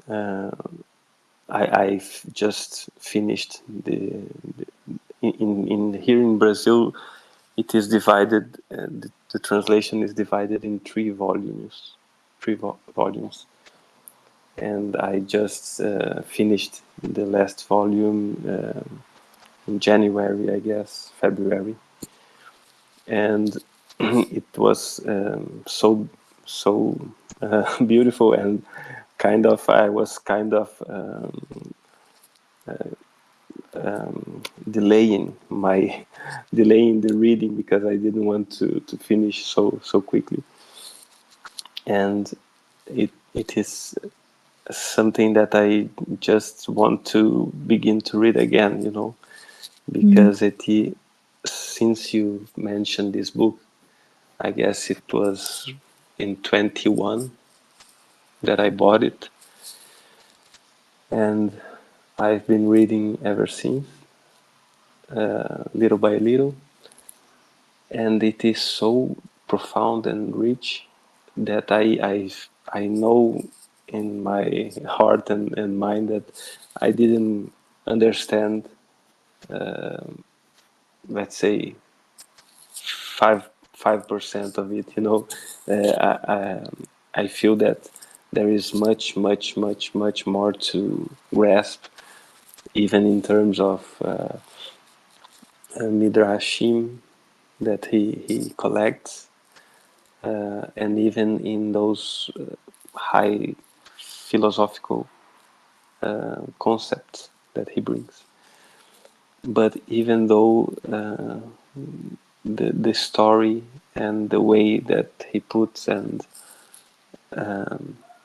Uh, I've just finished in here in Brazil. It is divided. The translation is divided in three volumes, and I just finished the last volume in January, I guess, February, and it was so beautiful, and I was kind of delaying my delaying the reading because I didn't want to finish so quickly, and it is something that I just want to begin to read again, Mm. because since you mentioned this book, I guess it was in 21 that I bought it, and I've been reading ever since, little by little, and it is so profound and rich that I know in my heart and mind that I didn't understand, let's say, 5% of it. I feel that there is much more to grasp, even in terms of midrashim that he collects, and even in those high philosophical concepts that he brings. But even though the story and the way that he puts, and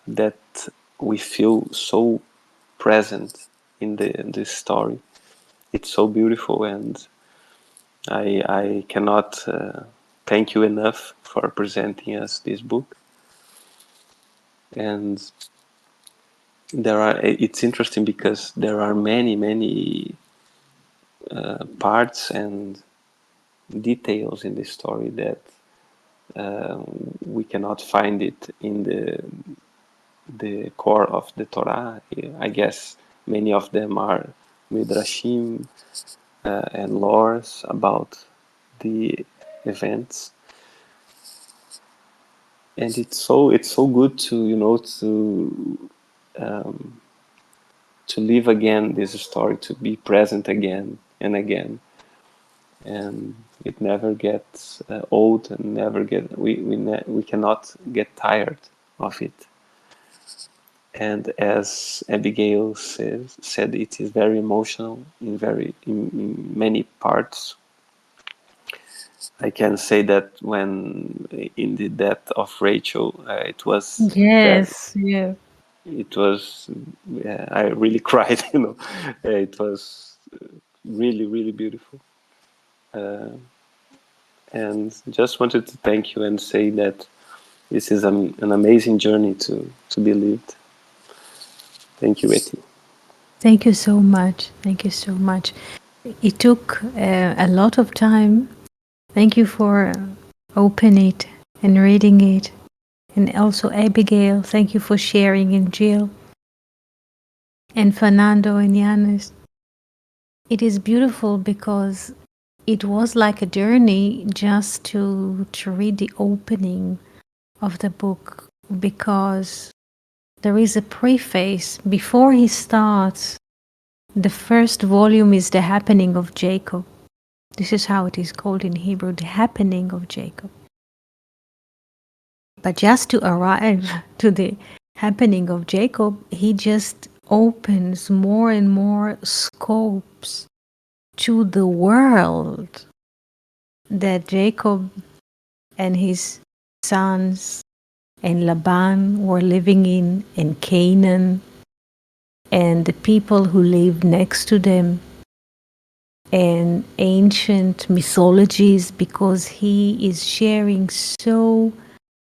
that we feel so present in this story, it's so beautiful, and I cannot thank you enough for presenting us this book. And it's interesting because there are many parts and details in this story that uh, we cannot find it in the core of the Torah. I guess many of them are midrashim and lores about the events, and it's so good to to live again this story, to be present again and again, and it never gets old, and never get we cannot get tired of it. And as Abigail said, it is very emotional in many parts. I can say that when in the death of Rachel, Yes, yeah. it was I really cried. It was really beautiful. Uh, and just wanted to thank you and say that this is an amazing journey to be lived. Thank you, Etty. Thank you so much. Thank you so much. It took a lot of time. Thank you for opening it and reading it. And also, Abigail, thank you for sharing, and Jill, and Fernando and Yanis. It is beautiful because it was like a journey just to read the opening of the book, because there is a preface before he starts. The first volume is the happening of Jacob. This is how it is called in Hebrew, the happening of Jacob. But just to arrive to the happening of Jacob, he just opens more and more scopes to the world that Jacob and his sons and Laban were living in Canaan, and the people who lived next to them, and ancient mythologies, because he is sharing so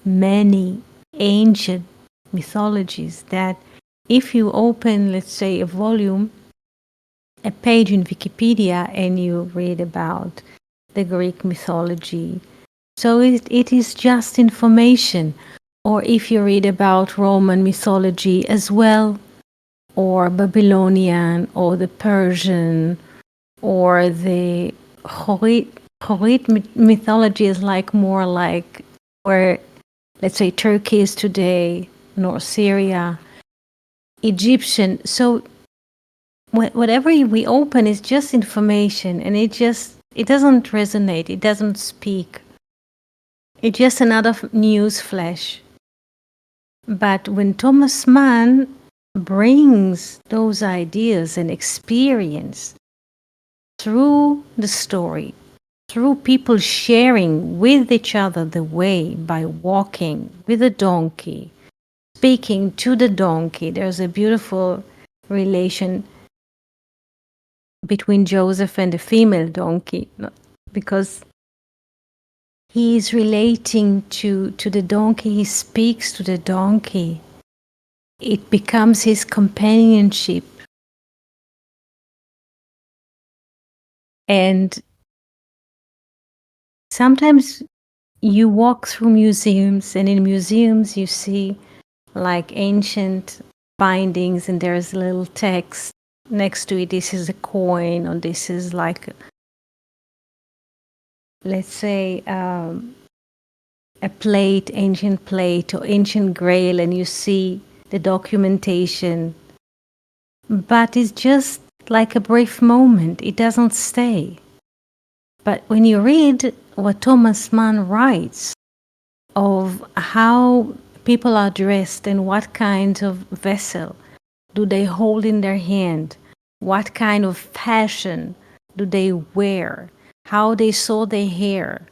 many ancient mythologies that if you open, let's say, a page in Wikipedia, and you read about the Greek mythology, so it is just information. Or if you read about Roman mythology as well, or Babylonian or the Persian or the Horit mythology is like more like where, let's say, Turkey is today, North Syria, Egyptian. So whatever we open is just information, and it doesn't resonate, it doesn't speak. It's just another news flash. But when Thomas Mann brings those ideas and experience through the story, through people sharing with each other the way by walking with a donkey, speaking to the donkey, there's a beautiful relation between Joseph and the female donkey, because he is relating to the donkey, he speaks to the donkey. It becomes his companionship. And sometimes you walk through museums, and in museums you see like ancient bindings, and there's a little text next to it. This is a coin, or this is like, let's say, a plate, ancient plate, or ancient grail, and you see the documentation. But it's just like a brief moment, it doesn't stay. But when you read what Thomas Mann writes of how people are dressed and what kind of vessel do they hold in their hand, what kind of fashion do they wear, how they sew their hair,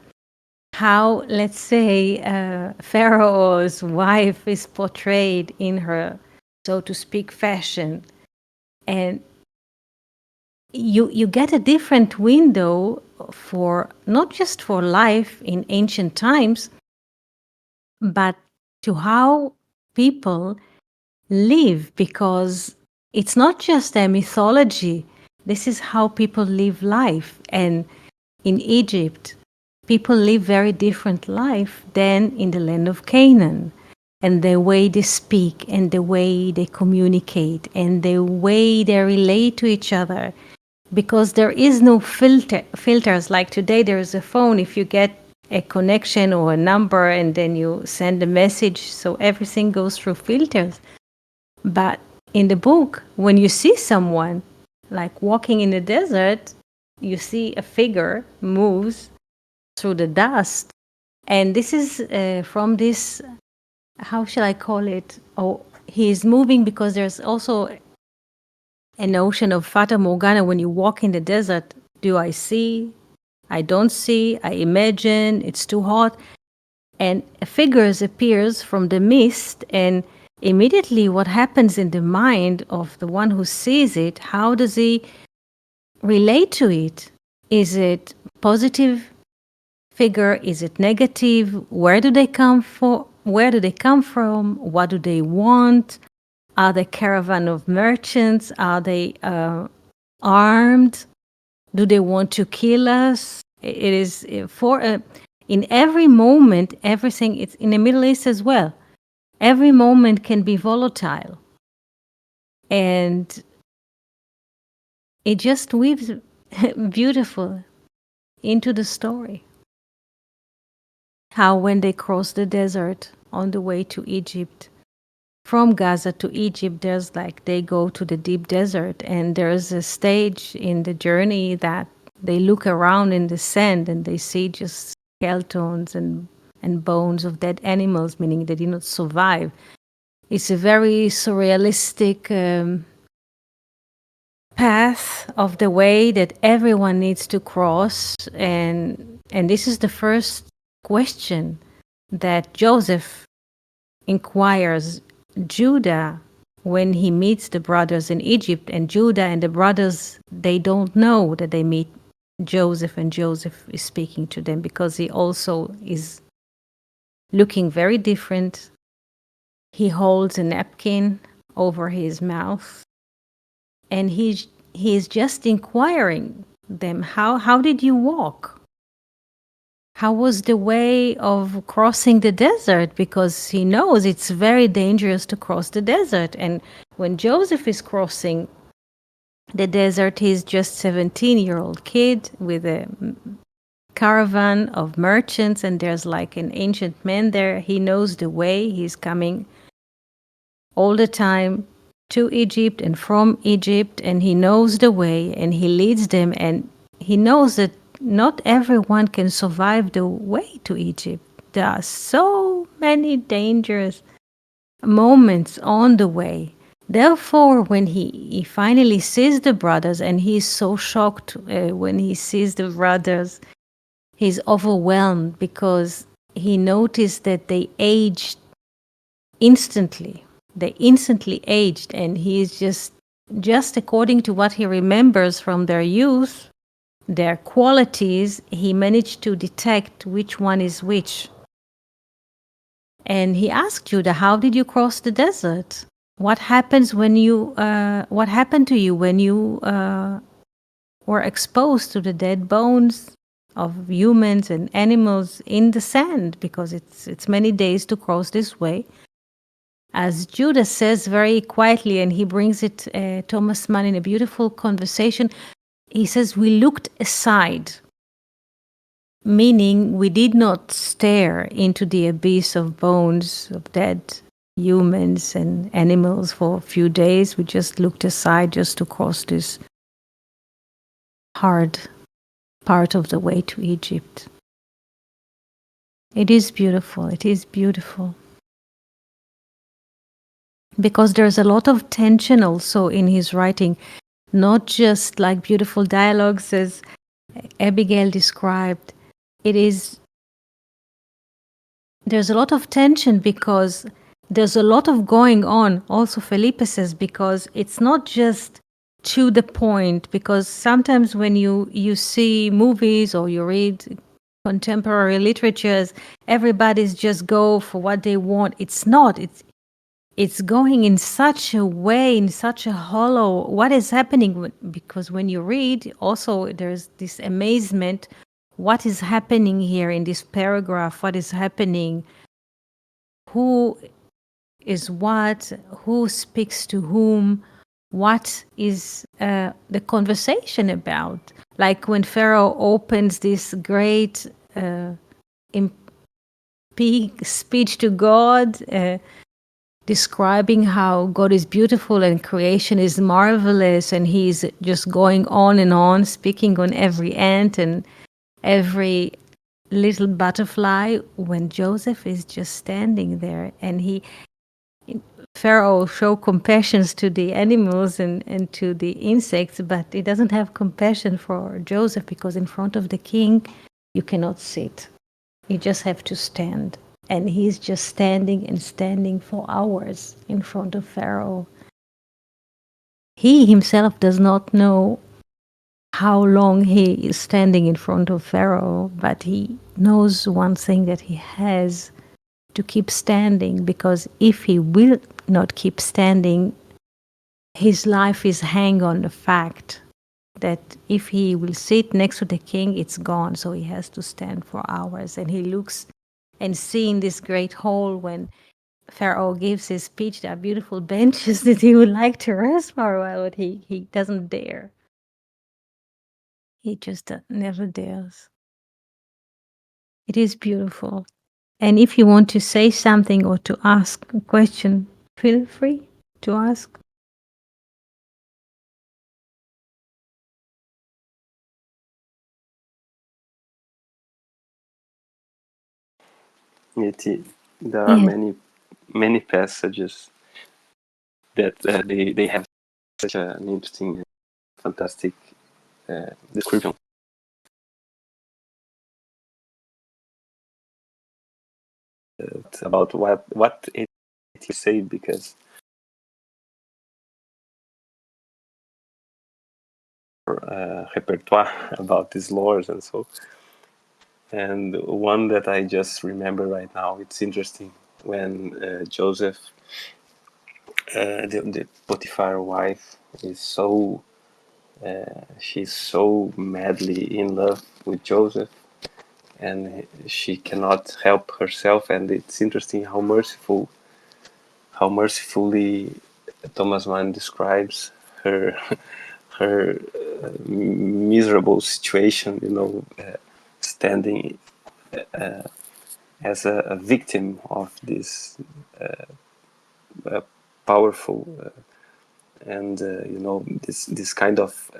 how, let's say, Pharaoh's wife is portrayed in her, so to speak, fashion. And you get a different window for not just for life in ancient times, but to how people live, because it's not just a mythology. This is how people live life. And in Egypt, people live very different life than in the land of Canaan. And the way they speak, and the way they communicate, and the way they relate to each other, because there is no filters like today. There is a phone, if you get a connection or a number and then you send a message, so everything goes through filters. But in the book, when you see someone like walking in the desert, you see a figure moves through the dust, and this is from this, how shall I call it, oh, he is moving, because there's also a notion of Fata Morgana. When you walk in the desert, do I see? I don't see. I imagine. It's too hot. And a figure appears from the mist, and immediately what happens in the mind of the one who sees it, how does he relate to it? Is it positive figure? Is it negative? Where do they come for? Where do they come from? What do they want? Are they caravan of merchants? Are they armed? Do they want to kill us? It is for in every moment, everything. It's in the Middle East as well. Every moment can be volatile, and it just weaves beautiful into the story. How when they cross the desert on the way to Egypt, from Gaza to Egypt, there's like they go to the deep desert, and there's a stage in the journey that they look around in the sand and they see just skeletons and bones of dead animals, meaning they did not survive. It's a very surrealistic path of the way that everyone needs to cross, and this is the first question that Joseph inquires Judah when he meets the brothers in Egypt. And Judah and the brothers, they don't know that they meet Joseph, and Joseph is speaking to them, because he also is looking very different. He holds a napkin over his mouth, and he is just inquiring them, how did you walk? How was the way of crossing the desert? Because he knows it's very dangerous to cross the desert. And when Joseph is crossing the desert, he's just 17-year-old kid with a caravan of merchants, and there's like an ancient man there. He knows the way. He's coming all the time to Egypt and from Egypt, and he knows the way and he leads them, and he knows that not everyone can survive the way to Egypt. There are so many dangerous moments on the way. Therefore, when he finally sees the brothers, and he's so shocked when he sees the brothers, he's overwhelmed because he noticed that they aged instantly. They instantly aged, and he's just according to what he remembers from their youth, their qualities, he managed to detect which one is which. And he asked Judah, "How did you cross the desert? What happens when you? What happened to you when you were exposed to the dead bones of humans and animals in the sand? Because it's many days to cross this way." As Judah says very quietly, and he brings it, Thomas Mann, in a beautiful conversation, he says, "We looked aside," meaning we did not stare into the abyss of bones of dead humans and animals for a few days. We just looked aside just to cross this hard part of the way to Egypt. It is beautiful. It is beautiful. Because there's a lot of tension also in his writing, not just like beautiful dialogues as Abigail described. There's a lot of tension because there's a lot of going on, also Felipe says, because it's not just to the point, because sometimes when you see movies or you read contemporary literatures, everybody's just go for what they want. It's not. It's going in such a way, in such a hollow. What is happening? Because when you read, also there's this amazement. What is happening here in this paragraph? What is happening? Who is what? Who speaks to whom? What is the conversation about? Like when Pharaoh opens this great speech to God, describing how God is beautiful and creation is marvelous, and he's just going on, speaking on every ant and every little butterfly, when Joseph is just standing there, and Pharaoh show compassion to the animals and to the insects, but he doesn't have compassion for Joseph, because in front of the king you cannot sit. You just have to stand. And he's just standing and standing for hours in front of Pharaoh. He himself does not know how long he is standing in front of Pharaoh, but he knows one thing, that he has to keep standing, because if he will not keep standing, his life is hang on the fact that if he will sit next to the king, it's gone. So he has to stand for hours. And he looks and see in this great hall when Pharaoh gives his speech, there are beautiful benches that he would like to rest for a while, but he doesn't dare. He just never dares. It is beautiful. And if you want to say something or to ask a question, feel free to ask. There are Yes. many passages that they have such an interesting, fantastic description about what it say, because repertoire about these lores and so. And one that I just remember right now, it's interesting when Joseph, the Potiphar wife, is so she's so madly in love with Joseph, and she cannot help herself. And it's interesting how mercifully Thomas Mann describes her her miserable situation, standing as a victim of this uh, powerful and this kind of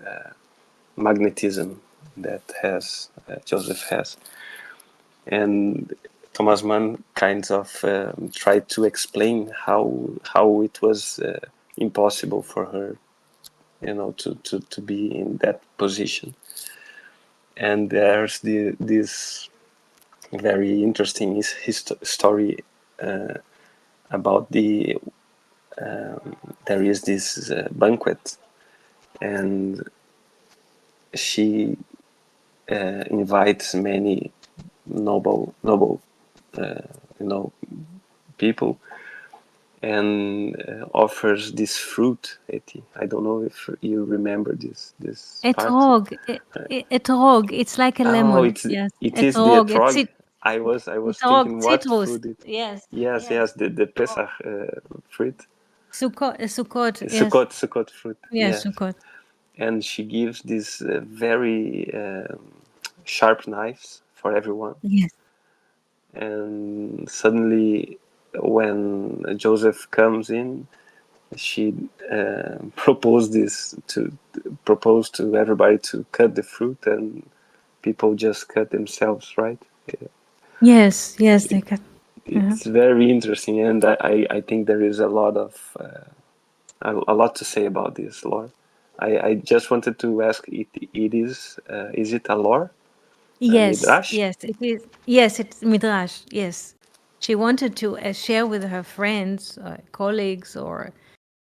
magnetism that has Joseph has. And Thomas Mann kind of tried to explain how it was impossible for her, to be in that position. And there's this very interesting his story uh, about there is this banquet, and she invites many noble uh, you know people, and offers this fruit, Eti. I don't know if you remember this part. Etrog. Etrog. It's like a Oh, lemon. Yes. it is the Etrog. etrog. I was Etrog. thinking what Citrus. fruit it. Yes. Yes, Yes. yes, the Etrog. Pesach fruit. Sukkot. Sukkot. Yes. Sukkot fruit. Yes. Yes, Sukkot. and she gives these very sharp knives for everyone. Yes. And suddenly, when Joseph comes in, she proposed to everybody to cut the fruit, and people just cut themselves, right? Yes. Yes. It, They got. Uh-huh. it's very interesting, and I think there is a lot to say about this lore. I just wanted to ask, is it a lore, a Yes. midrash? Yes. It is. Yes. It's midrash. Yes. She wanted to share with her friends, colleagues, or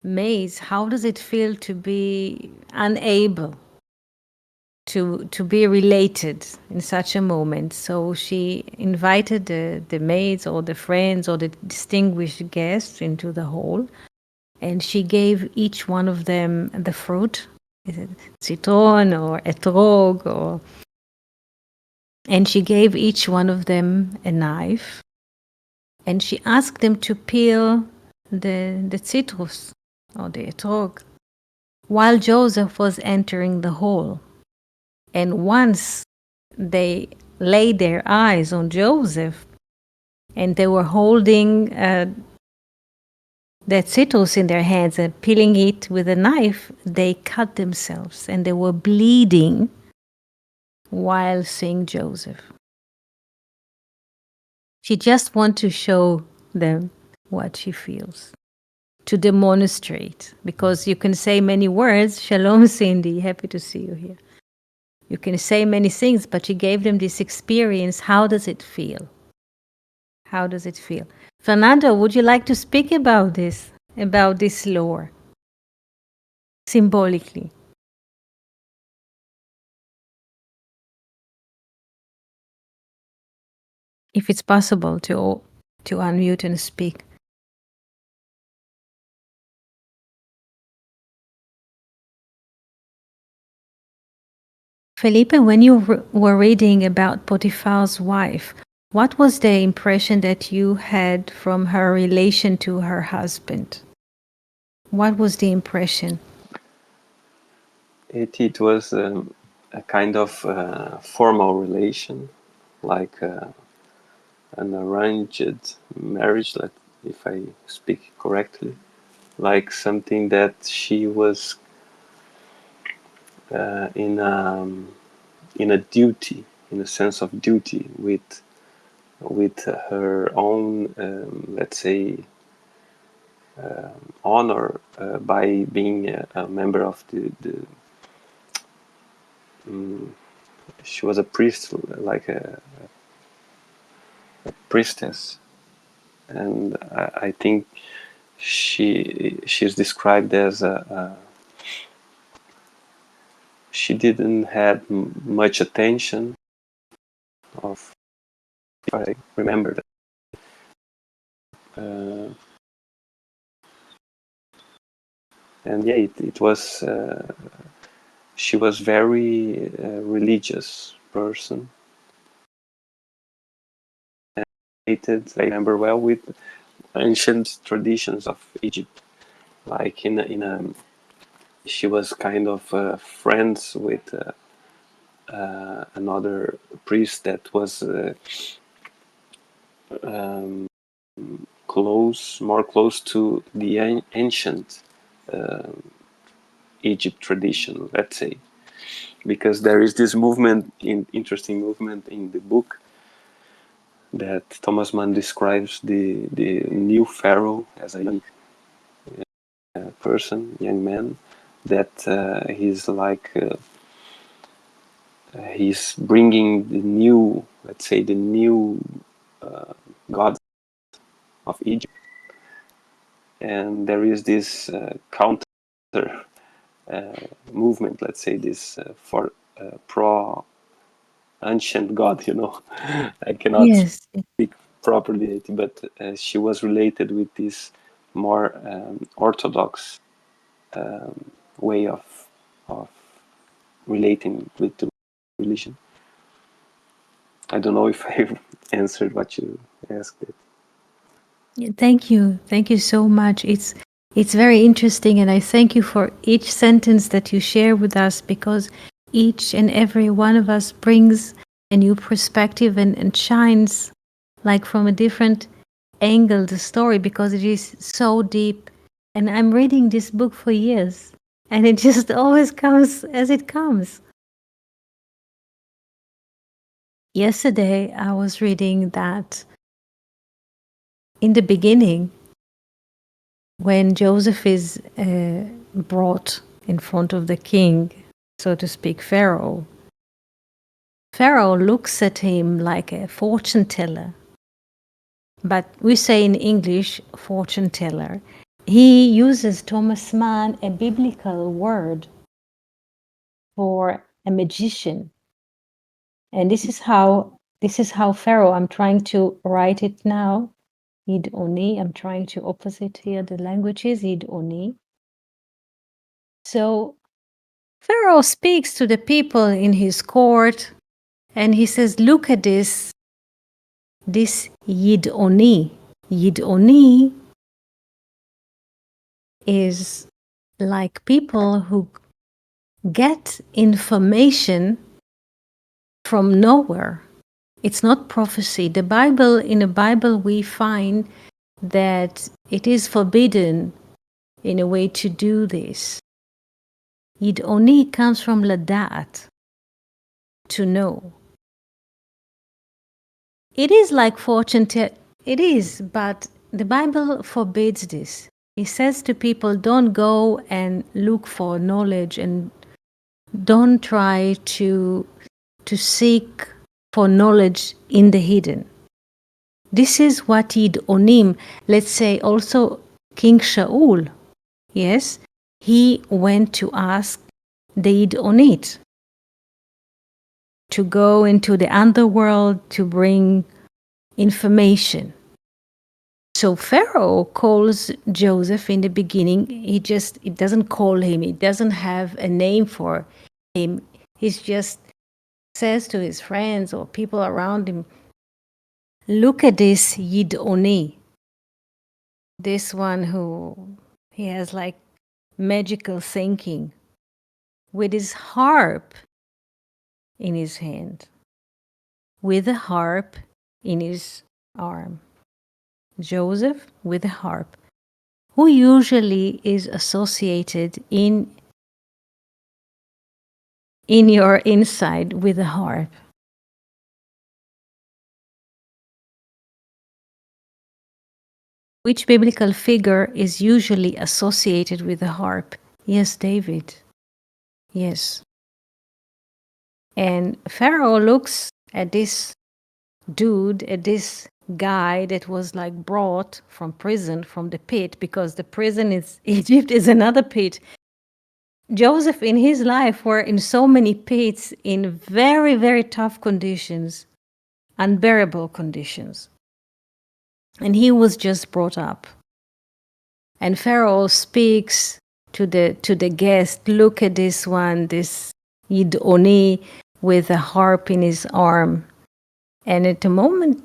maids. How does it feel to be unable to be related in such a moment? So she invited the maids or the friends or the distinguished guests into the hall, and she gave each one of them the fruit, is it citron or etrog, or and she gave each one of them a knife, and she asked them to peel the citrus or the etrog while Joseph was entering the hall. And once they laid their eyes on Joseph and they were holding that citrus in their hands and peeling it with a knife, they cut themselves and they were bleeding while seeing Joseph. She just wants to show them what she feels, to demonstrate, because you can say many words. Shalom, Cindy, happy to see you here. You can say many things, but she gave them this experience. How does it feel? How does it feel? Fernando, would you like to speak about this lore, symbolically? If it's possible to unmute and speak. Felipe, when you were reading about Potiphar's wife, what was the impression that you had from her relation to her husband? What was the impression? It was a kind of formal relation, like an arranged marriage, if I speak correctly, like something that she was in a duty, in a sense of duty with her own, let's say, honor by being a member of the um, she was a priest, like a priestess, and I think she's described as she didn't had much attention of, if I remember that. And yeah, it was she was very religious person, I remember well, with ancient traditions of Egypt. Like she was kind of friends with another priest that was um, more close to the ancient uh, Egypt tradition, let's say, because there is this interesting movement in the book that Thomas Mann describes the new pharaoh as a young person, young man, that he's like he's bringing the new, let's say, the new gods of Egypt, and there is this counter movement, let's say, this for pro ancient god, I cannot Yes. speak properly, but she was related with this more orthodox way of relating with the religion. I don't know if I've answered what you asked. Yeah, thank you. Thank you so much. It's very interesting, and I thank you for each sentence that you share with us, because each and every one of us brings a new perspective and shines like from a different angle the story, because it is so deep. And I'm reading this book for years, and it just always comes as it comes. Yesterday I was reading that in the beginning, when Joseph is brought in front of the king, so to speak, Pharaoh, Pharaoh looks at him like a fortune teller. But we say in English, fortune teller. He uses, Thomas Mann, a biblical word for a magician. And this is how Pharaoh, I'm trying to write it now, Id Oni, I'm trying to opposite here the languages, Id Oni. So Pharaoh speaks to the people in his court, and he says, look at this Yid Oni. Yid Oni is like people who get information from nowhere. It's not prophecy. In the Bible, we find that it is forbidden in a way to do this. Yid Oni comes from ladat, to know. It is like it is, but the Bible forbids this. It says to people, don't go and look for knowledge, and don't try to seek for knowledge in the hidden. This is what Yid Onim, let's say also King Shaul, yes, he went to ask the Yid Onit to go into the underworld to bring information. So Pharaoh calls Joseph in the beginning. It doesn't call him. It doesn't have a name for him. He just says to his friends or people around him, look at this Yid Oni, this one who he has like magical thinking, with his harp in his hand, with a harp in his arm. Joseph with a harp, who usually is associated in your inside with a harp. Which biblical figure is usually associated with a harp? Yes, David. Yes. And Pharaoh looks at this dude, at this guy that was like brought from prison, from the pit, because the prison is Egypt is another pit. Joseph in his life were in so many pits in very, very tough conditions, unbearable conditions. And he was just brought up. And Pharaoh speaks to the guest, look at this one, this Yid Oni with a harp in his arm. And at the moment,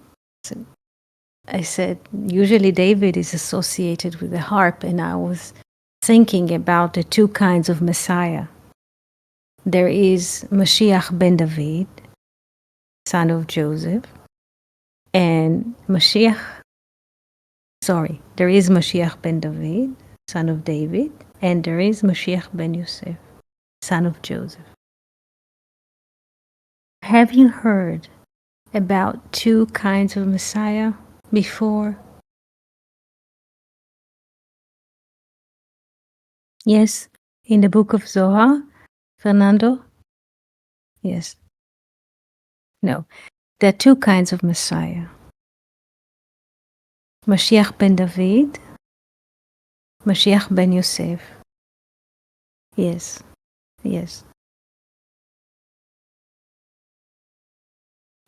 I said, usually David is associated with the harp, and I was thinking about the two kinds of Messiah. There is Mashiach ben David, son of Joseph, and there is Mashiach ben David, son of David, and there is Mashiach ben Yosef, son of Joseph. Have you heard about two kinds of Messiah before? Yes, in the book of Zohar, Fernando? Yes. No. There are two kinds of Messiah. Mashiach ben David, Mashiach ben Yosef. Yes, yes.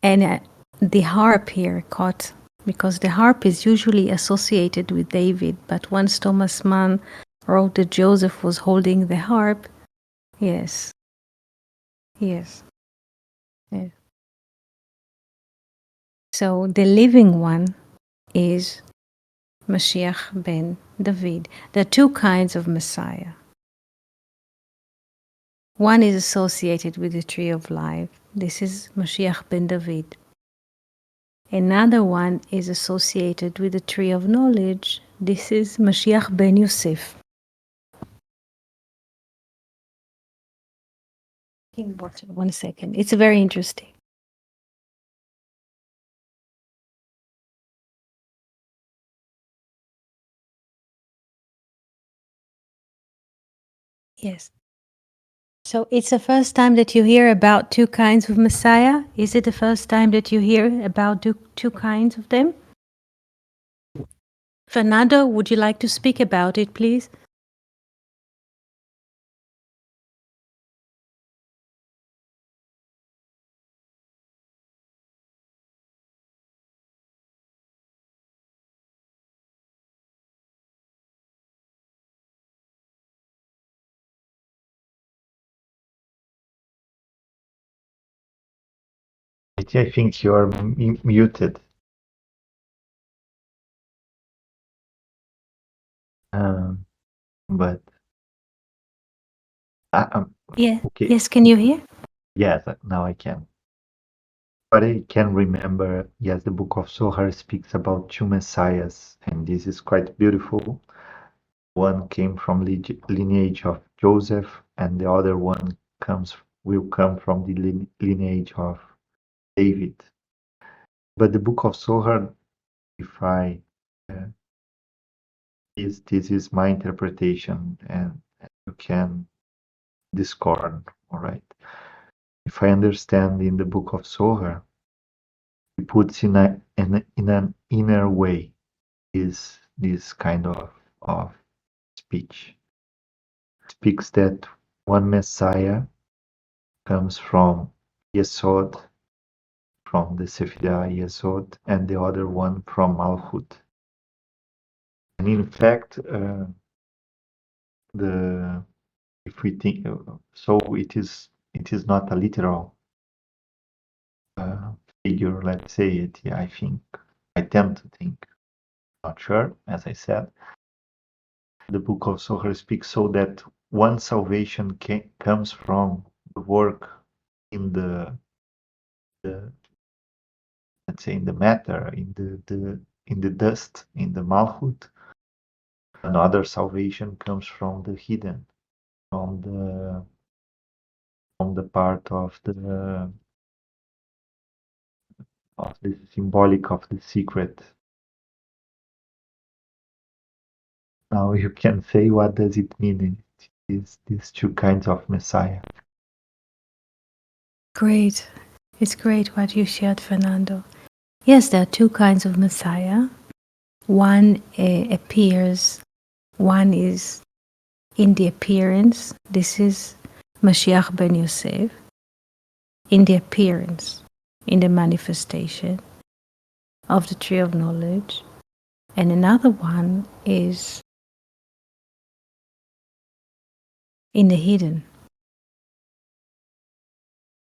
And the harp here caught, because the harp is usually associated with David, but once Thomas Mann wrote that Joseph was holding the harp, yes, yes, yes. So the living one is Mashiach ben David. There are two kinds of Messiah. One is associated with the tree of life. This is Mashiach ben David. Another one is associated with the tree of knowledge. This is Mashiach ben Yosef. One second. It's very interesting. Yes. So it's the first time that you hear about two kinds of Messiah? Is it the first time that you hear about two kinds of them? Fernando, would you like to speak about it, please? I think you're muted. Um, but Yeah. okay, Yes, can you hear? yes, now I can. But I can remember, yes, the book of Zohar speaks about two messiahs, and this is quite beautiful. One came from lineage of Joseph, and the other one will come from the lineage of David. But the book of Zohar, if I uh, this is my interpretation, and you can discord, all right? If I understand in the book of Zohar, he puts in an inner way is this kind of speech. Speaks that one Messiah comes from Yesod, from the Sephirah Yesod, and the other one from Malchut. And in fact, the if we think so, it is not a literal uh, figure. Let's say it. Yeah, I think I tend to think. Not sure, as I said. The book of Zohar speaks so that one salvation comes from the work in the let's say in the matter, in the dust, in the malchut. Another salvation comes from the hidden, from the part of the symbolic of the secret. Now you can say what does it mean in these two kinds of Messiah. Great. It's great what you shared, Fernando. Yes, there are two kinds of Messiah. One appears, one is in the appearance. This is Mashiach ben Yosef. In the appearance, in the manifestation of the tree of knowledge. And another one is in the hidden.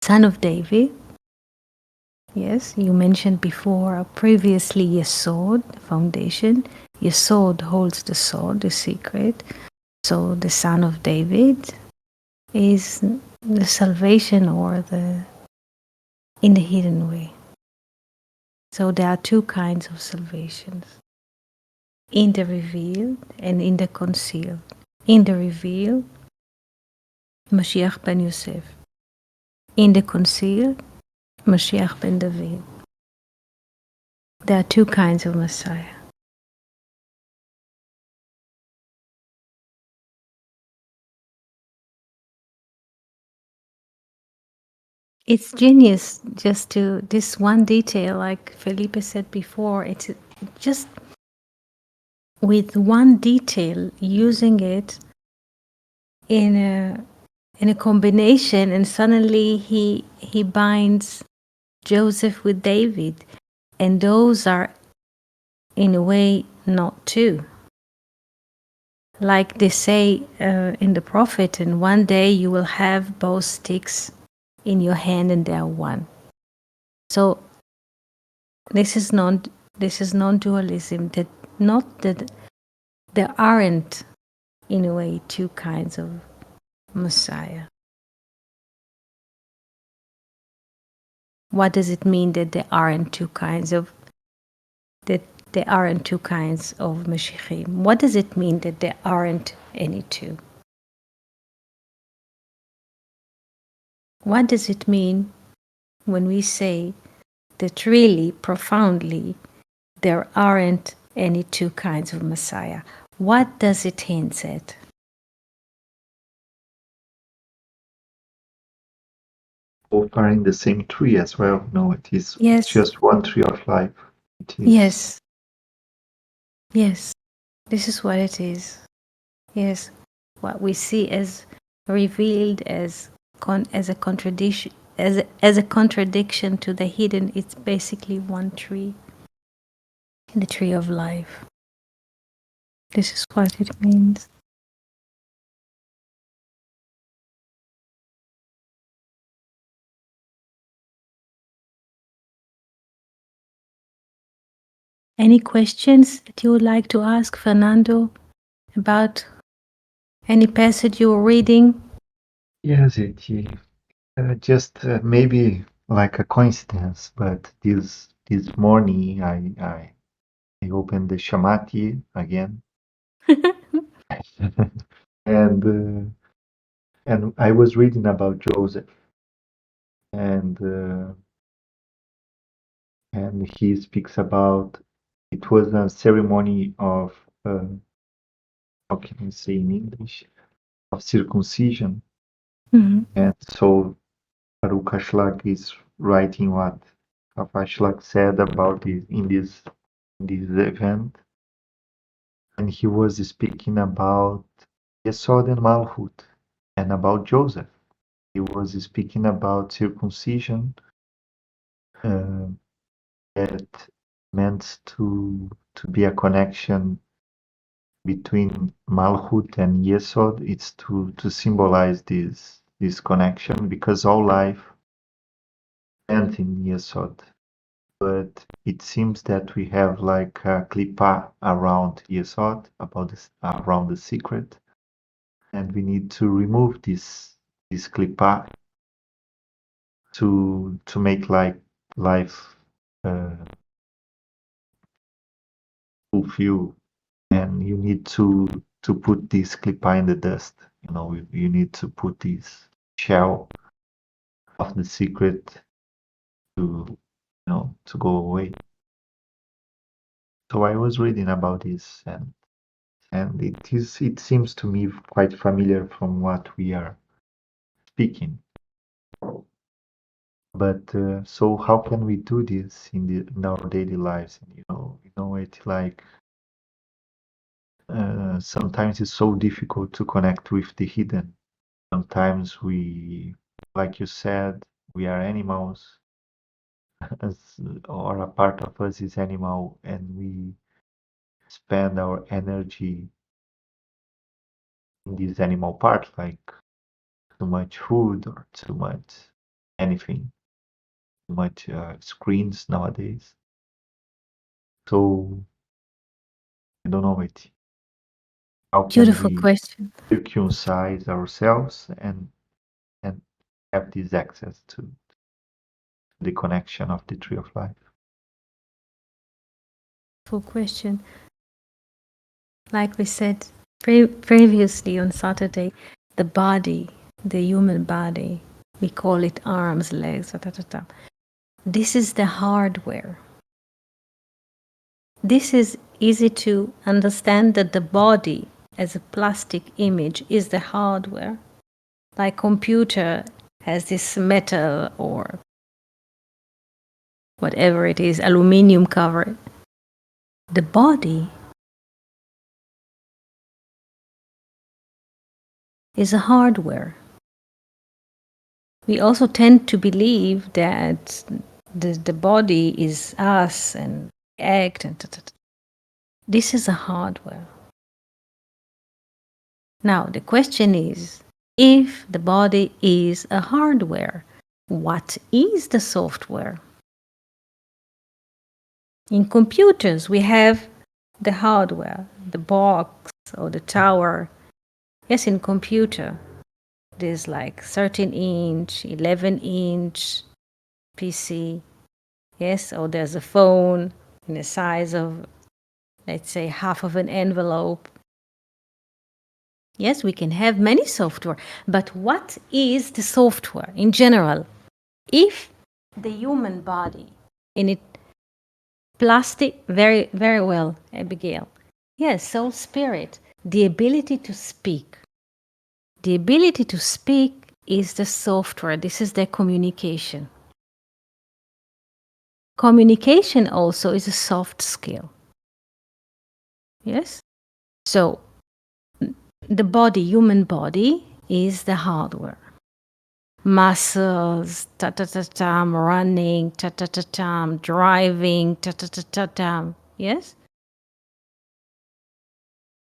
Son of David, Yes, you mentioned before previously Yesod, the foundation. Yesod holds the sword, the secret. So the son of David is the salvation or the in the hidden way. So there are two kinds of salvations, in the revealed and in the concealed. In the revealed, Mashiach ben Yosef. In the concealed, Mashiach ben David. There are two kinds of Messiah. It's genius just to this one detail, like Felipe said before. It's just with one detail, using it in a combination, and suddenly he binds Joseph with David, and those are in a way not two. Like they say in the prophet, and one day you will have both sticks in your hand and they are one. So this is non-dualism. That not that there aren't in a way two kinds of Messiah. What does it mean that there aren't two kinds of that there aren't two kinds of Mashiachim? What does it mean that there aren't any two? What does it mean when we say that really, profoundly, there aren't any two kinds of Messiah? What does it hint at? Both are in the same tree as well. No, it is Yes, just one tree of life. It is. yes, yes. This is what it is. Yes, what we see as revealed as a contradiction, as a contradiction to the hidden. It's basically one tree, the tree of life. This is what it means. Any questions that you would like to ask Fernando about any passage you were reading? Yes, just maybe like a coincidence, but this morning I opened the Shamati again, and I was reading about Joseph, and he speaks about it was a ceremony of how can I say in English, of circumcision, Mhm. and so Baruch Ashlag is writing what Rav Ashlag said about this in this event, and he was speaking about Yesod and Malchut and about Joseph. He was speaking about circumcision uh, that meant to be a connection between Malchut and Yesod. It's to symbolize this connection because all life ends in Yesod. But it seems that we have like a klipa around Yesod, about this, around the secret, and we need to remove this klipa to make like life fulfill. And you need to put this klipa in the dust. You need to put this shell of the secret to go away. So I was reading about this, and it seems to me quite familiar from what we are speaking. But so how can we do this in our daily lives? And it's like sometimes it's so difficult to connect with the hidden. Sometimes we, like you said, we are animals, as, or a part of us is animal, and we spend our energy in this animal part, like too much food or too much anything, much screens nowadays. So I don't know it. How can Beautiful we question. circumcise ourselves and have this access to the connection of the tree of life? Full question. Like we said previously on Saturday, the body, the human body, we call it arms, legs, ta, ta, ta, ta. This is the hardware. This is easy to understand, that the body as a plastic image is the hardware. Like computer has this metal or whatever it is, aluminium cover. The body is a hardware. We also tend to believe that the body is us and act and this is a hardware. Now the question is, if the body is a hardware, what is the software? In computers we have the hardware, the box or the tower. Yes, in computer there's like 13-inch, 11-inch PC. Yes, or there's a phone in the size of, let's say, half of an envelope. Yes, we can have many software, but what is the software in general? If the human body in it, plastic, very, very well, Abigail. Yes, soul, spirit, the ability to speak. The ability to speak is the software. This is the communication. Communication also is a soft skill. Yes? So the body, human body, is the hardware. Muscles, ta-ta-ta-tam, running, ta-ta-ta-tam, driving, ta-ta-ta-ta-tam. Yes?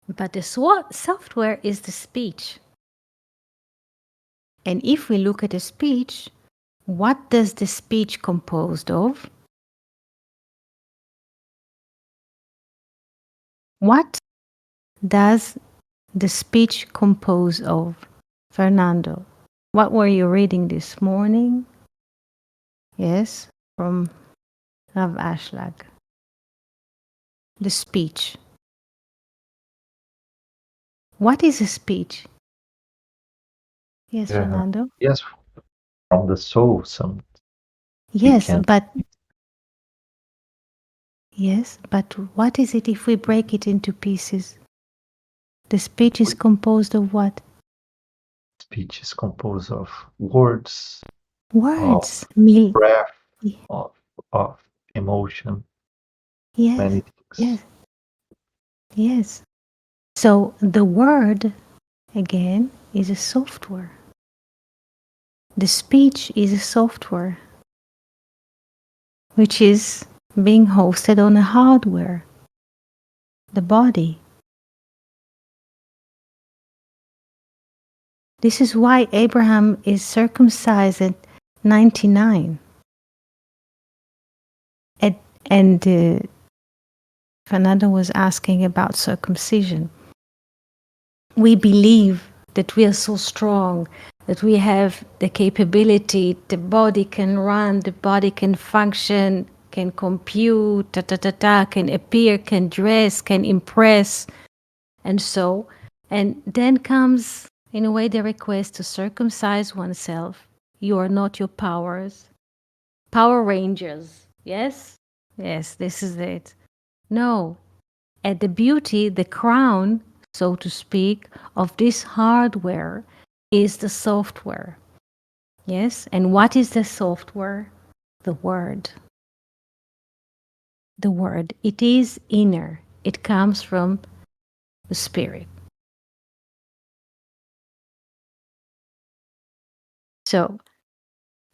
But the software is the speech. And if we look at the speech, what does the speech composed of? What does the speech compose of? Fernando, what were you reading this morning? Yes, from Rav Ashlag. The speech. What is a speech? Yes, Yeah. Fernando? Yes, from the soul, some we Yes, can. but what is it if we break it into pieces? The speech is composed of what? Speech is composed of words, of Words. breath, of of emotion, Yes, many things. yes, yes. So the word, again, is a software. The speech is a software, which is being hosted on a hardware, the body. This is why Abraham is circumcised at 99. And Fernando was asking about circumcision. We believe that we are so strong, that we have the capability, the body can run, the body can function, can compute, can appear, can dress, can impress, and so. And then comes, in a way, the request to circumcise oneself. You are not your powers. Power Rangers. Yes? Yes, this is it. No. At the beauty, the crown, so to speak, of this hardware is the software. Yes? And what is the software? The word. The word. It is inner. It comes from the spirit. So,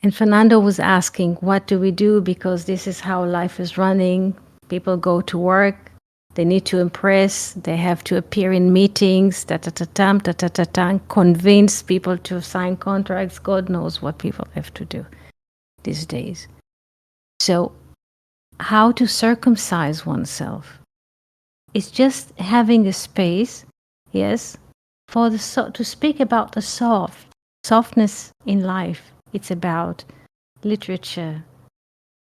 and Fernando was asking, what do we do? Because this is how life is running. People go to work, they need to impress, they have to appear in meetings, convince people to sign contracts. God knows what people have to do these days. So, how to circumcise oneself? It's just having a space, yes, for to speak about the softness in life. It's about literature,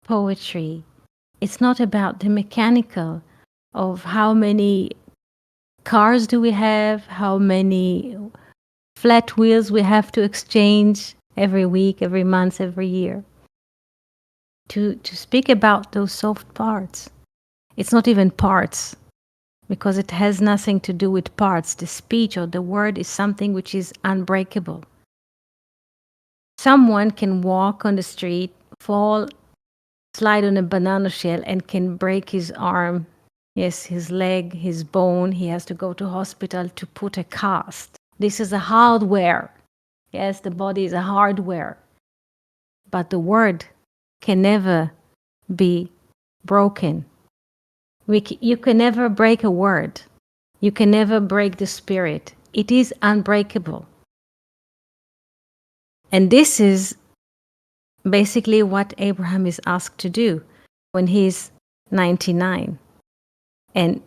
poetry. It's not about the mechanical of how many cars do we have, how many flat wheels we have to exchange every week, every month, every year. To speak about those soft parts. It's not even parts, because it has nothing to do with parts. The speech or the word is something which is unbreakable. Someone can walk on the street, fall, slide on a banana shell, and can break his arm, yes, his leg, his bone. He has to go to hospital to put a cast. This is a hardware. Yes, the body is a hardware. But the word can never be broken. You can never break a word. You can never break the spirit. It is unbreakable. And this is basically what Abraham is asked to do when he's 99. And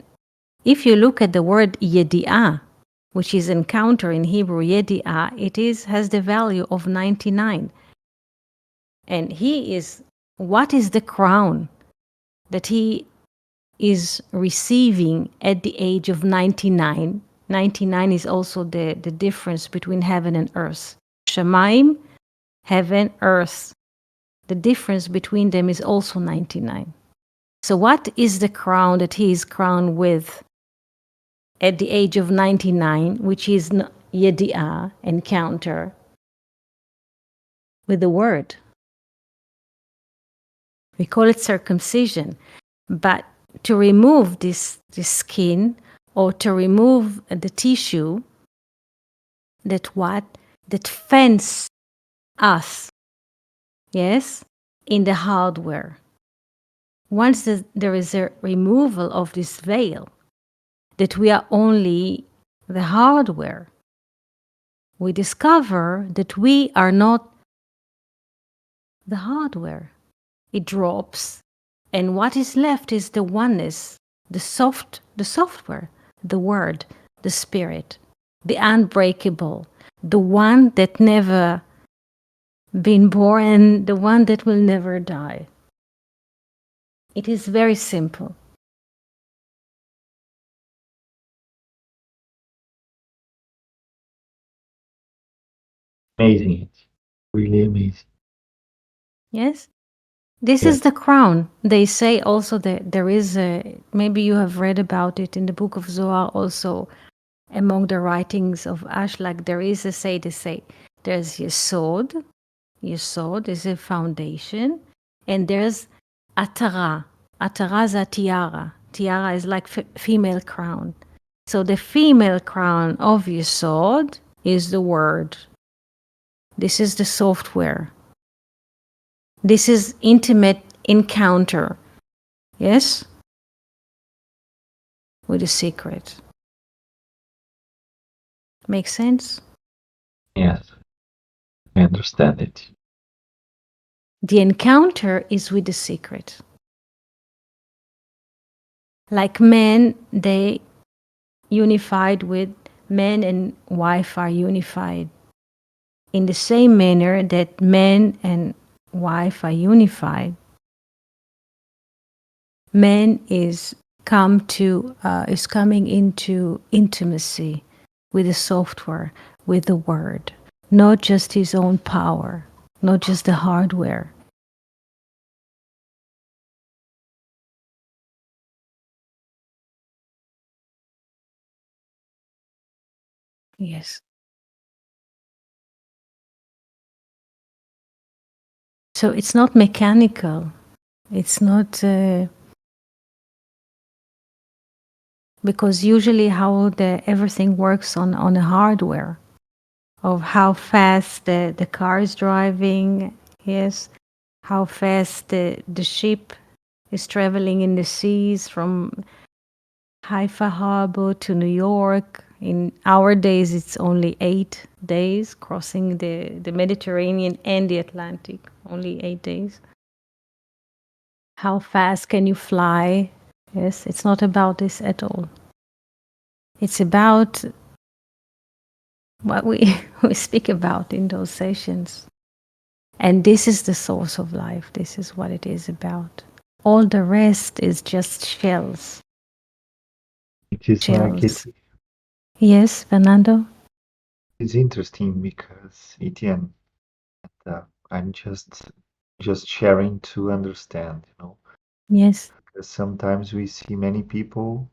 if you look at the word yedi'ah, which is encounter in Hebrew, yedi'ah, has the value of 99. And what is the crown that he is receiving at the age of 99? 99 is also the difference between heaven and earth. Shemaim, heaven, earth. The difference between them is also 99. So what is the crown that he is crowned with at the age of 99, which is Yedi'ah, encounter with the word? We call it circumcision. But to remove this skin, or to remove the tissue that fence us, yes, in the hardware. Once there is a removal of this veil, that we are only the hardware, we discover that we are not the hardware. It drops, and what is left is the oneness, the software, the word, the spirit, the unbreakable, the one that never been born, the one that will never die. It is very simple. Amazing. Really amazing. Yes? This Yes. is the crown. They say also that there is maybe you have read about it in the book of Zohar also, among the writings of Ashlag, they say, there's Yesod. Yesod is a foundation. And there's Atara. Atara is a tiara. Tiara is like female crown. So the female crown of Yesod is the word. This is the software. This is intimate encounter. Yes? With the secret. Make sense? Yes. I understand it. The encounter is with the secret. Like men, they unified with man and wife are unified. In the same manner that man and wife are unified, man is coming into intimacy with the software, with the word, not just his own power, not just the hardware. Yes. So it's not mechanical. It's not because usually how everything works on a hardware of how fast the car is driving, yes, how fast the ship is traveling in the seas from Haifa Harbor to New York. In our days, it's only 8 days crossing the Mediterranean and the Atlantic, only 8 days. How fast can you fly? Yes, it's not about this at all. It's about what we, we speak about in those sessions. And this is the source of life. This is what it is about. All the rest is just shells. It is like Shells. Yes, Fernando? it's interesting because Etienne, I'm just sharing to understand, you know, Yes. because sometimes we see many people,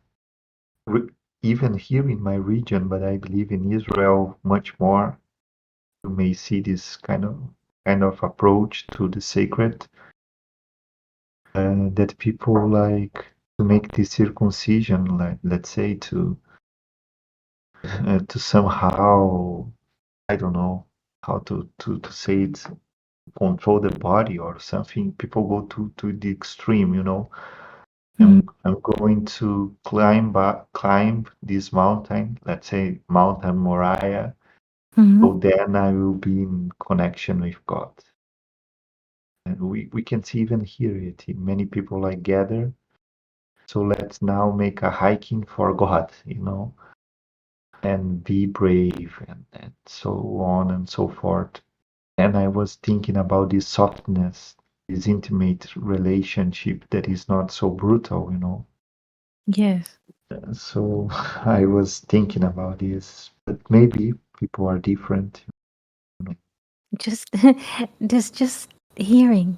re- even here in my region, but I believe in Israel much more. You may see this kind of approach to the sacred, that people like to make this circumcision, like let's say to somehow, I don't know how to say it, control the body or something. People go to the extreme, you know. Mm-hmm. I'm going to climb this mountain, let's say Mountain Moriah, Mm-hmm. so then I will be in connection with God. And we can see even hear it. Many people like gather. So let's now make a hiking for God, you know, and be brave and so on and so forth. And I was thinking about this softness, this intimate relationship that is not so brutal, you know. Yes. So I was thinking about this, but maybe people are different. Just there's just hearing.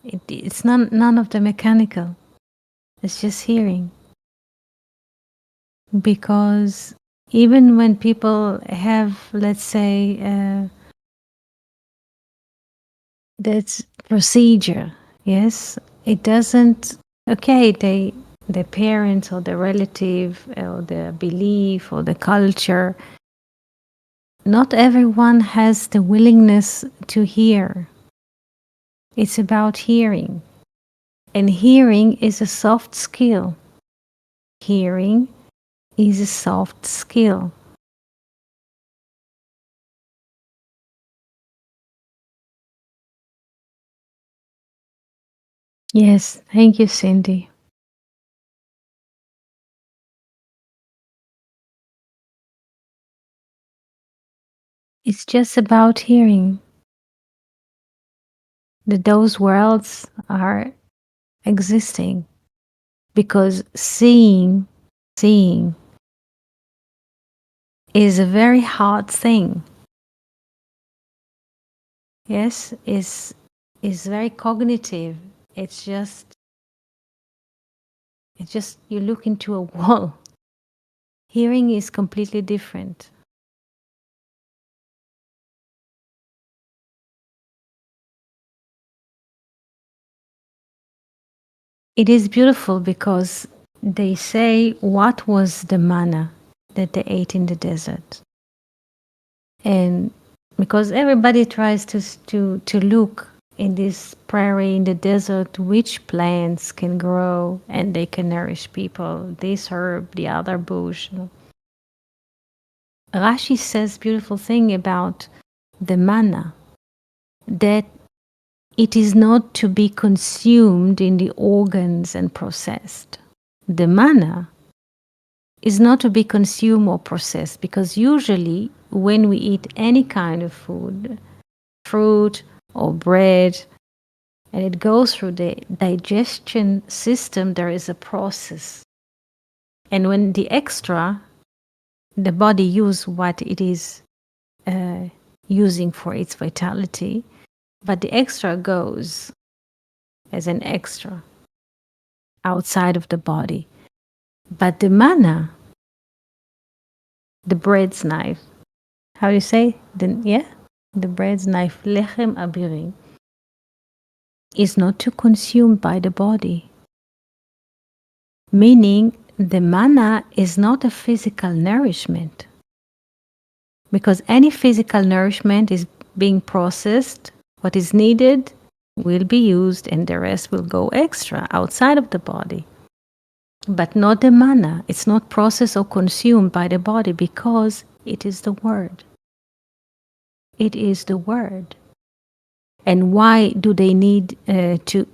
It's none of the mechanical. It's just hearing. Because even when people have, let's say, that procedure, yes, it doesn't. Okay, the parents or the relative or the belief or the culture. Not everyone has the willingness to hear. It's about hearing. And hearing is a soft skill. Hearing is a soft skill. Yes, thank you, Cindy. It's just about hearing that those worlds are existing because seeing is a very hard thing. Yes, is very cognitive. It's just you look into a wall. Hearing is completely different. It is beautiful because they say what was the manna that they ate in the desert. And because everybody tries to look in this prairie in the desert which plants can grow and they can nourish people, this herb, the other bush. Rashi says beautiful thing about the manna, that it is not to be consumed in the organs and processed. The manna is not to be consumed or processed because usually when we eat any kind of food, fruit or bread, and it goes through the digestion system, there is a process. And when the extra, the body use what it is uh, using for its vitality, but the extra goes as an extra outside of the body. But the manna, the bread's knife, how do you say? The bread's knife, lechem abirim, is not to consume by the body. Meaning, the manna is not a physical nourishment. Because any physical nourishment is being processed, what is needed will be used, and the rest will go extra outside of the body. But not the manna. It's not processed or consumed by the body because it is the word. It is the word. And why do they need to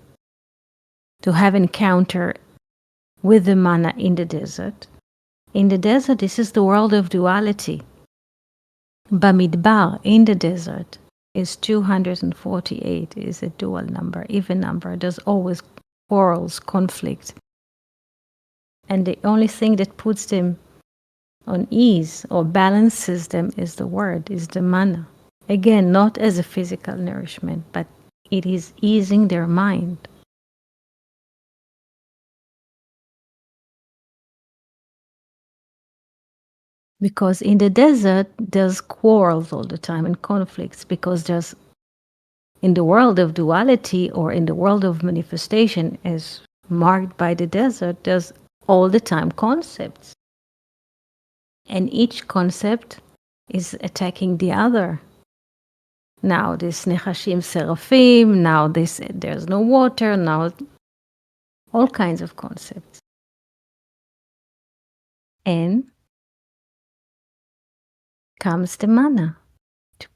to have encounter with the manna in the desert. In the desert, this is the world of duality. Bamidbar, in the desert, is 248, is a dual number, even number. There's always quarrels, conflict. And the only thing that puts them on ease or balances them is the word, is the manna. Again, not as a physical nourishment, but it is easing their mind. Because in the desert, there's quarrels all the time and conflicts, because there's, in the world of duality or in the world of manifestation, as marked by the desert, there's all the time concepts. And each concept is attacking the other. Now this Nechashim Seraphim, now this there's no water, now all kinds of concepts. And comes the manna to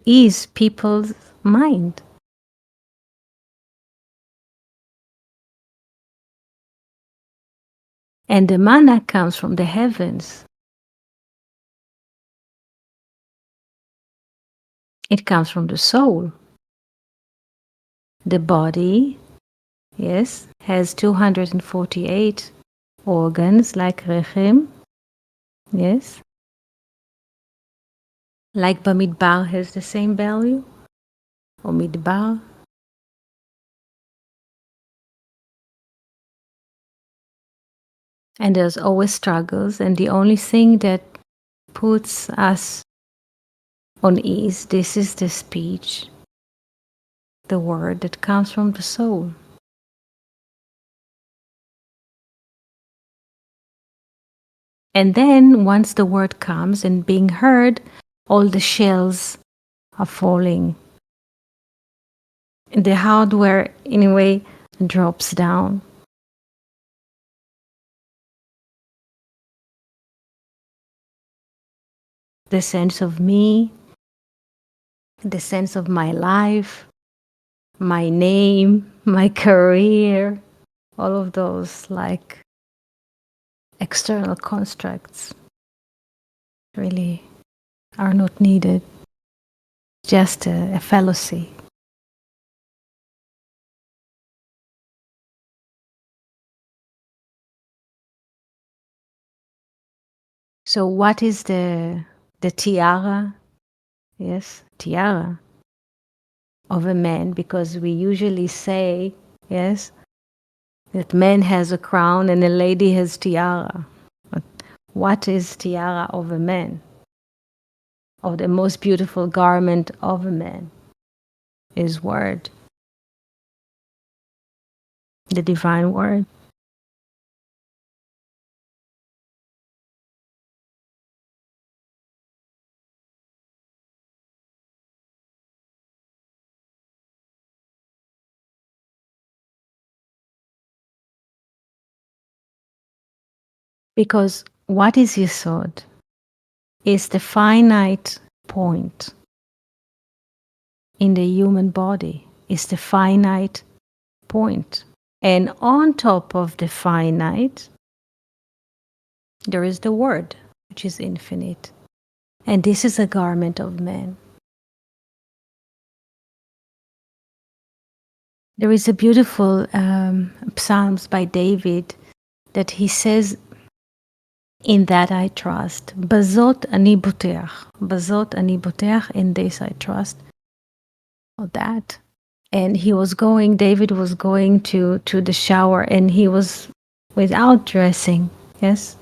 ease people's mind. And the manna comes from the heavens. It comes from the soul. The body, yes, has 248 organs like Rechem, yes. Like Bamidbar has the same value, or Midbar. And there's always struggles, and the only thing that puts us on ease, this is the speech, the word that comes from the soul. And then once the word comes and being heard, all the shells are falling. And the hardware, in a way, drops down. The sense of me, the sense of my life, my name, my career, all of those like external constructs really are not needed. Just a fallacy. So what is the tiara? Yes, tiara of a man, because we usually say, yes, that man has a crown and a lady has tiara. But what is tiara of a man? Of the most beautiful garment of a man is word, the divine word. Because what is Yesod? Is the finite point in the human body, is the finite point. And on top of the finite, there is the word, which is infinite. And this is a garment of man. There is a beautiful Psalms by David that he says, in that I trust. Bazot ani boteach. Bazot ani boteach, in this I trust. Or that. And David was going to the shower, and he was without dressing, yes?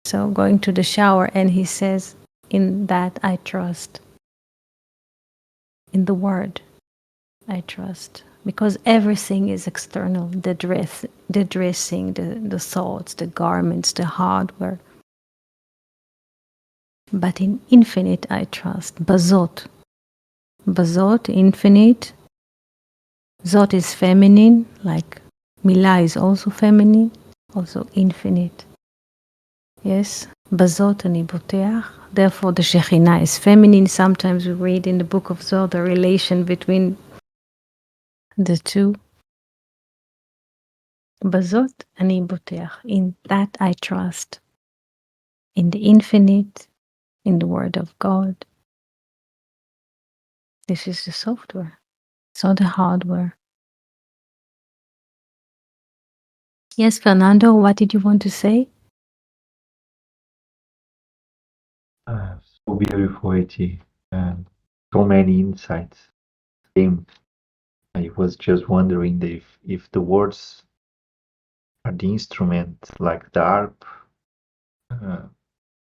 So going to the shower, and he says, in that I trust. In the word, I trust. Because everything is external, the dressing, the thoughts, the garments, the hardware. But in infinite I trust. Bazot. Bazot, infinite. Zot is feminine, like Milah is also feminine, also infinite. Yes, Bazot ani boteach. Therefore, the Shekhinah is feminine. Sometimes we read in the book of Zohar the relation between the two. בזאת אני בוטח. In that I trust. In the infinite, in the word of God. This is the software. It's not the hardware. Yes, Fernando, what did you want to say? So beautiful, Eti, and so many insights. Same. I was just wondering if the words are the instrument, like the harp, uh,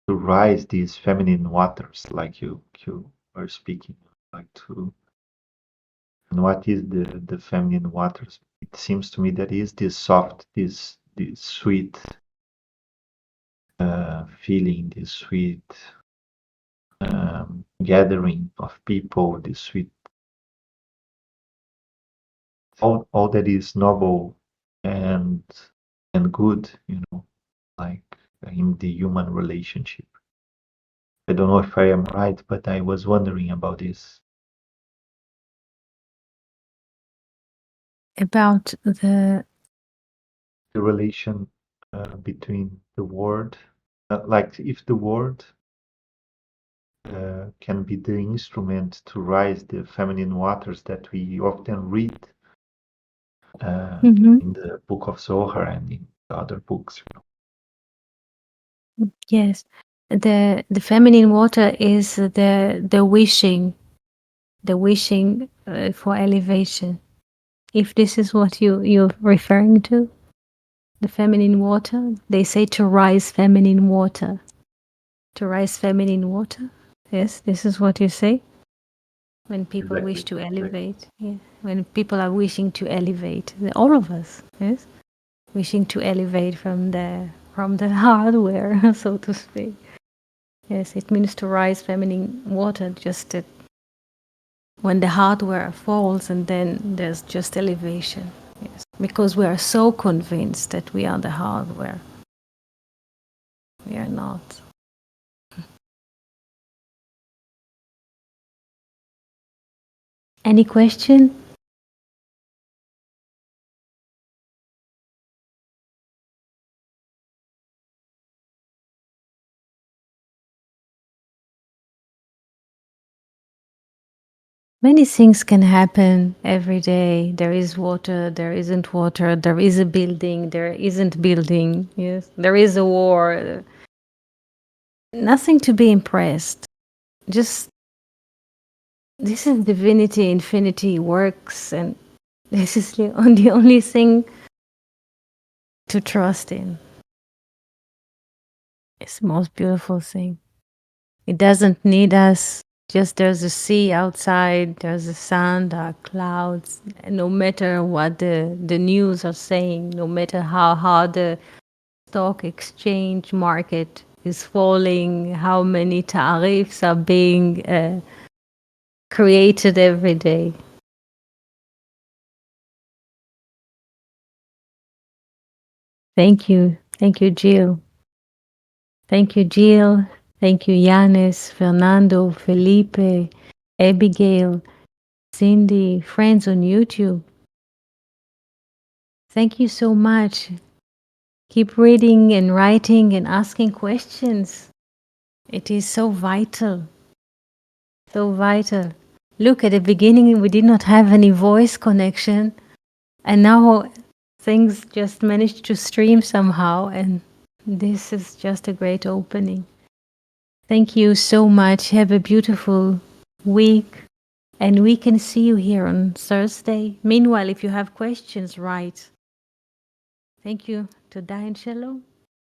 to rise these feminine waters, like you were speaking, like to. And what is the feminine waters? It seems to me that is this soft, this sweet feeling, this sweet gathering of people, this sweet all that is noble and and good, like in the human relationship. I don't know if I am right, but I was wondering about this. About The relation between the word, like if the word can be the instrument to rise the feminine waters that we often read Mhm. in the book of Zohar and in the other books. Yes, the feminine water is the wishing for elevation. If this is what you're referring to, the feminine water, they say to rise feminine water. To rise feminine water. Yes, this is what you say when people wish Exactly. to Exactly. elevate. Yeah. When people are wishing to elevate, all of us, yes, wishing to elevate from the hardware, so to speak. Yes, it means to rise feminine water, just that when the hardware falls and then there's just elevation. Yes, because we are so convinced that we are the hardware. We are not. Any question? Many things can happen every day. There is water, there isn't water, there is a building, there isn't building. Yes, there is a war. Nothing to be impressed. Just this is divinity, infinity works, and this is the only thing to trust in. It's the most beautiful thing. It doesn't need us. Just there's a sea outside, there's a sun, there are clouds. No matter what the news are saying, no matter how hard the stock exchange market is falling, how many tariffs are being created every day. Thank you. Thank you, Jill. Thank you, Jill. Thank you, Yanis, Fernando, Felipe, Abigail, Cindy, friends on YouTube. Thank you so much. Keep reading and writing and asking questions. It is so vital. So vital. Look, at the beginning, we did not have any voice connection, and now things just managed to stream somehow, and this is just a great opening. Thank you so much. Have a beautiful week, and we can see you here on Thursday. Meanwhile, if you have questions, write. Thank you. Toda and shalom.